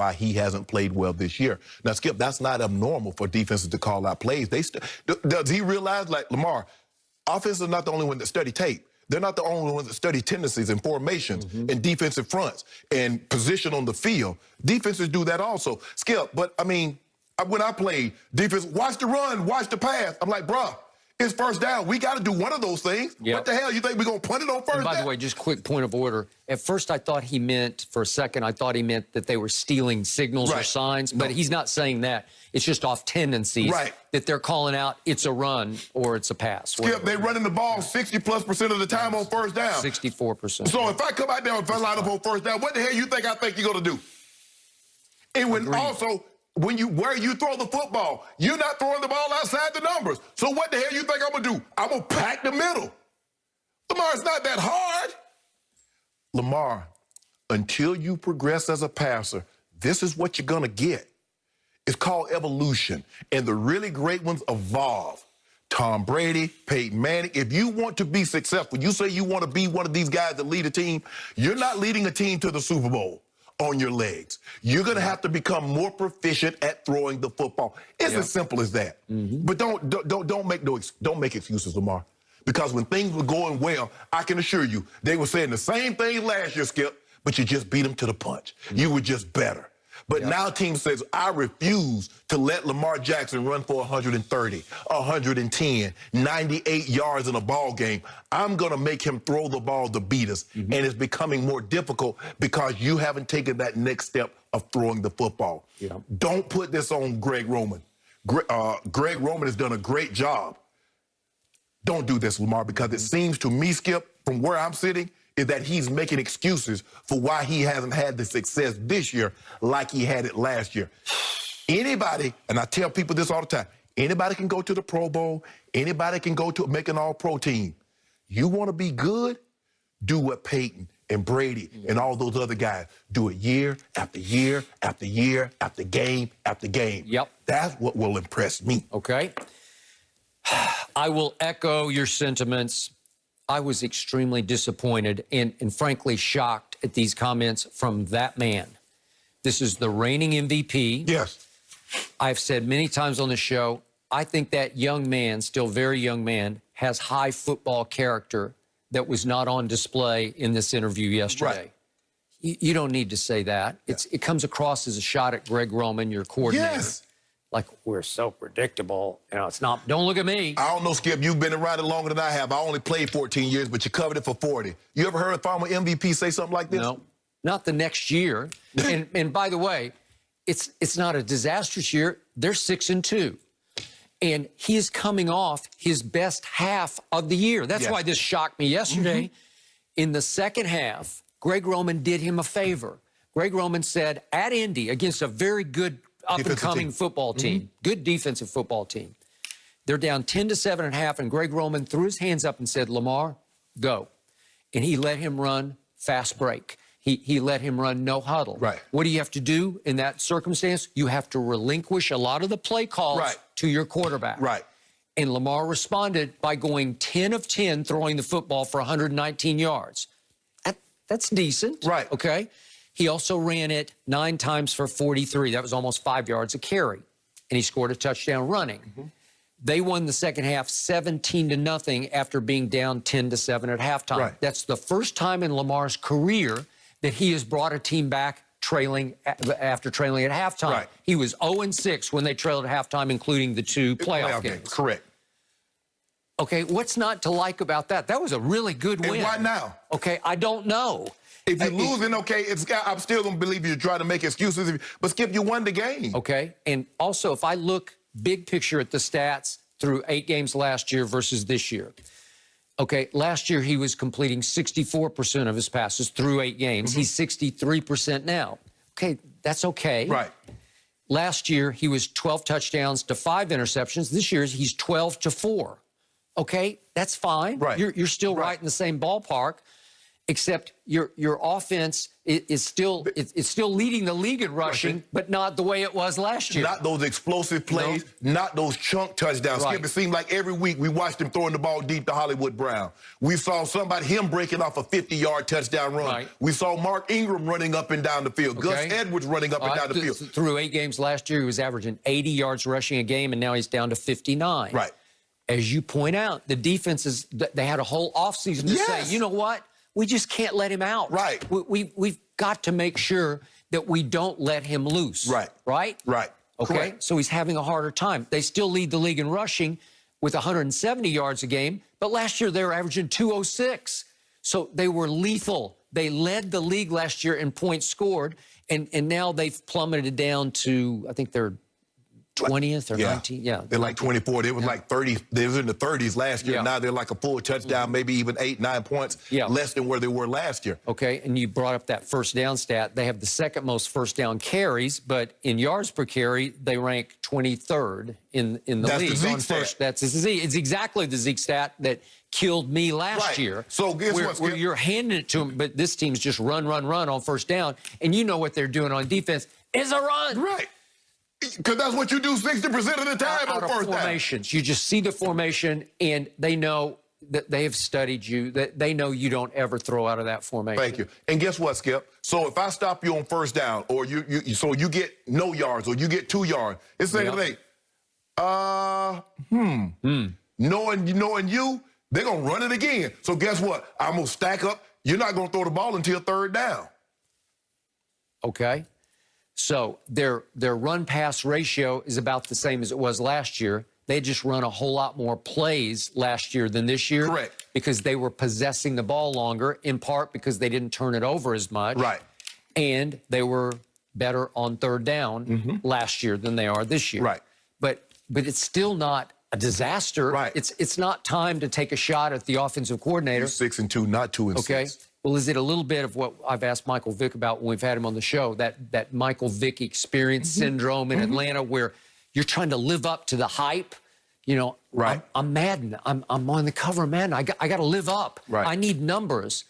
why he hasn't played well this year. Now, Skip, that's not abnormal for defenses to call out plays. Does he realize, like Lamar, offenses are not the only one that study tape. They're not the only ones that study tendencies and formations and defensive fronts and position on the field. Defenses do that also. Skip, but, I mean, when I played defense, watch the run, watch the pass. I'm like, bruh, it's first down. We got to do one of those things. Yep. What the hell? You think we're going to punt it on first down? By the way, just quick point of order. At first, I thought he meant, for a second, I thought he meant that they were stealing signals or signs, but he's not saying that. It's just off tendencies that they're calling out it's a run or it's a pass. Skip, they're running the ball 60+% of the time on first down. 64%. So if I come out there and line up on first down, what the hell you think I think you're going to do? And when also, where you throw the football, you're not throwing the ball outside the numbers. So what the hell you think I'm going to do? I'm going to pack the middle. Lamar, it's not that hard. Lamar, until you progress as a passer, this is what you're going to get. It's called evolution. And the really great ones evolve. Tom Brady, Peyton Manning. If you want to be successful, you say you want to be one of these guys that lead a team, you're not leading a team to the Super Bowl on your legs. You're going to have to become more proficient at throwing the football. It's as simple as that. But don't make excuses, Lamar. Because when things were going well, I can assure you, they were saying the same thing last year, Skip, but you just beat them to the punch. You were just better. But now team says, I refuse to let Lamar Jackson run for 130, 110, 98 yards in a ball game. I'm going to make him throw the ball to beat us. And it's becoming more difficult because you haven't taken that next step of throwing the football. Don't put this on Greg Roman. Greg Roman has done a great job. Don't do this, Lamar, because it seems to me, Skip, from where I'm sitting, is that he's making excuses for why he hasn't had the success this year like he had it last year. Anybody, and I tell people this all the time, anybody can go to the Pro Bowl, anybody can go to make an all-pro team. You want to be good? Do what Peyton and Brady and all those other guys do it year after year after year after game after game. That's what will impress me. Okay. I will echo your sentiments. I was extremely disappointed and frankly shocked at these comments from that man. This is the reigning MVP. Yes. I've said many times on the show, I think that young man, still very young man, has high football character that was not on display in this interview yesterday. You don't need to say that. It comes across as a shot at Greg Roman, your coordinator. Like, we're so predictable. You know, it's not, don't look at me. I don't know, Skip. You've been around it longer than I have. I only played 14 years, but you covered it for 40. You ever heard a former MVP say something like this? No, not the next year. and by the way, it's not a disastrous year. They're 6-2. And he is coming off his best half of the year. That's why this shocked me yesterday. In the second half, Greg Roman did him a favor. Greg Roman said, at Indy, against a very good up-and-coming football team, good defensive football team. They're down 10-7.5, and Greg Roman threw his hands up and said, Lamar, go. And he let him run fast break. He let him run no huddle. What do you have to do in that circumstance? You have to relinquish a lot of the play calls to your quarterback. And Lamar responded by going 10 of 10, throwing the football for 119 yards. That's decent. Okay. He also ran it 9 times for 43. That was almost 5 yards a carry. And he scored a touchdown running. They won the second half 17-0 after being down 10-7 at halftime. That's the first time in Lamar's career that he has brought a team back trailing after trailing at halftime. He was 0-6 when they trailed at halftime, including the 2 playoff games. Correct. Okay, what's not to like about that? That was a really good win. And why now? Okay, I don't know. If you're losing, okay, I'm still going to believe you're trying to make excuses. But, Skip, you won the game. Okay, and also, if I look big picture at the stats through 8 games last year versus this year, okay, last year he was completing 64% of his passes through 8 games. He's 63% now. Okay, that's okay. Last year, he was 12 touchdowns to 5 interceptions. This year, he's 12 to 4. Okay, that's fine. You're still right in the same ballpark. except your offense is still it's still leading the league in rushing, but not the way it was last year. Not those explosive plays, not those chunk touchdowns. Right. Skip, it seemed like every week we watched him throwing the ball deep to Hollywood Brown. We saw him breaking off a 50-yard touchdown run. Right. We saw Mark Ingram running up and down the field. Okay. Gus Edwards running up and down the field. Through 8 games last year, he was averaging 80 yards rushing a game, and now he's down to 59. Right. As you point out, the defenses, they had a whole offseason to say, you know what? We just can't let him out. Right. We've got to make sure that we don't let him loose. Right. Right? Right. Okay? Correct. So he's having a harder time. They still lead the league in rushing with 170 yards a game, but last year they were averaging 206. So they were lethal. They led the league last year in points scored, and now they've plummeted down to, I think they're 20th or 19th. Yeah. They're like 24. They was like 30. They was in the 30s last year. Yeah. Now they're like a full touchdown, maybe even 8-9 points less than where they were last year. Okay, and you brought up that first down stat. They have the second most first down carries, but in yards per carry, they rank 23rd in the league. That's the Zeke stat. That's the Zeke. It's exactly the Zeke stat that killed me last year. So guess what, Skip? Where you're handing it to them, but this team's just run on first down, and you know what they're doing on defense is a run. Right. Because that's what you do 60% of the time on first down. Formations. You just see the formation, and they know that they have studied you, that they know you don't ever throw out of that formation. Thank you. And guess what, Skip? So if I stop you on first down, or you get no yards, or you get 2 yards, it's saying today, knowing you, they're going to run it again. So guess what? I'm going to stack up. You're not going to throw the ball until third down. Okay. So their run-pass ratio is about the same as it was last year. They just run a whole lot more plays last year than this year. Correct. Because they were possessing the ball longer, in part because they didn't turn it over as much. Right. And they were better on third down last year than they are this year. Right. But it's still not a disaster. Right. It's not time to take a shot at the offensive coordinator. 6-2, not 2-6. Okay. Well, is it a little bit of what I've asked Michael Vick about when we've had him on the show, that Michael Vick experience syndrome in Atlanta, where you're trying to live up to the hype? You know, right. I'm Madden. I'm on the cover of Madden. I got to live up. Right. I need numbers.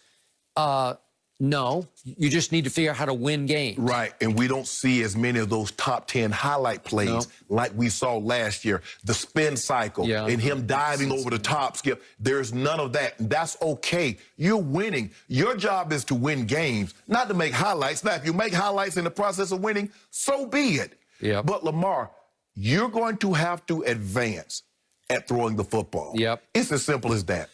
No, you just need to figure out how to win games. Right, and we don't see as many of those top 10 highlight plays like we saw last year. The spin cycle and him diving over the top, Skip. There's none of that. That's okay. You're winning. Your job is to win games, not to make highlights. Now, if you make highlights in the process of winning, so be it. Yep. But, Lamar, you're going to have to advance at throwing the football. Yep. It's as simple as that.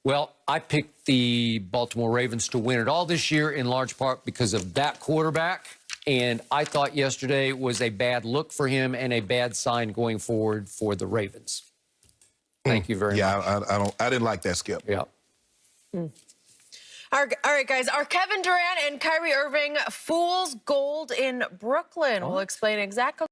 Well, I picked the Baltimore Ravens to win it all this year in large part because of that quarterback. And I thought yesterday was a bad look for him and a bad sign going forward for the Ravens. Thank you very much. Yeah, I didn't like that, Skip. Yeah. All right, guys. Are Kevin Durant and Kyrie Irving fool's gold in Brooklyn? We'll explain exactly